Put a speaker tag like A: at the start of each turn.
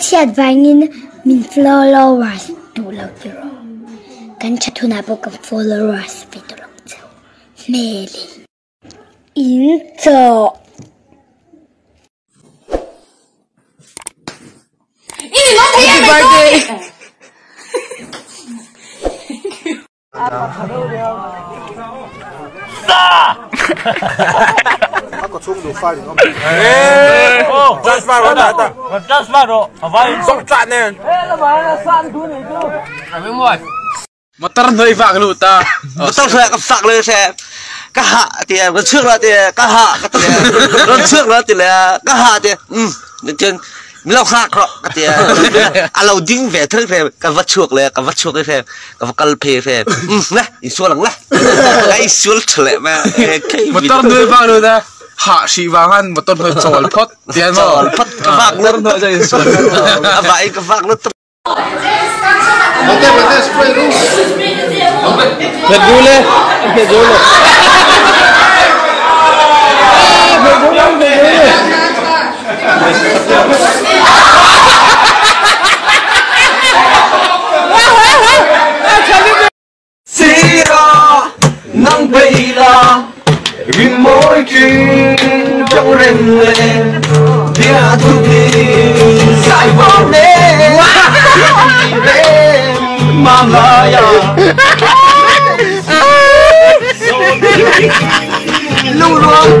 A: chiat vangin min followers tu lo tiro kan chatuna book of followers video lo tso meli inzo ini mau happy birthday
B: Ako chung du fai ni.
C: Oh, just faro da. Just faro. Avai sok chat nè.
D: Là mà là san thu này chứ.
C: Ai mua.
E: Motor noi vak lu ta.
F: Motor saya kesak le saya. Kaha dia bersuk lah dia kaha katanya. Bersuk lah dia kaha dia. Nênเราฆ่าเคราะห์กันเดียเราดิ้งแหวนเท่าไหร่กับวัดชุกเลยกับวัดชุกเลยกับวัดกัลเพย์นะอีส่วนหลังละไอ้ส่วนเฉลยมา
E: มอเตอร์ด้วยฟังดูนะหาชีวางันมอเตอร์ด้วยโจลพดเดียนมั้ง
F: พดกับฟังเริ่มด้วยใจส่วนอะไรกับฟังแล้ว
B: Mantém, spray lu.
E: Pedule.
F: Nắng bay la rim môi chuyện trong rèn lên dia thu đi dài vòng lên Malaya lu luang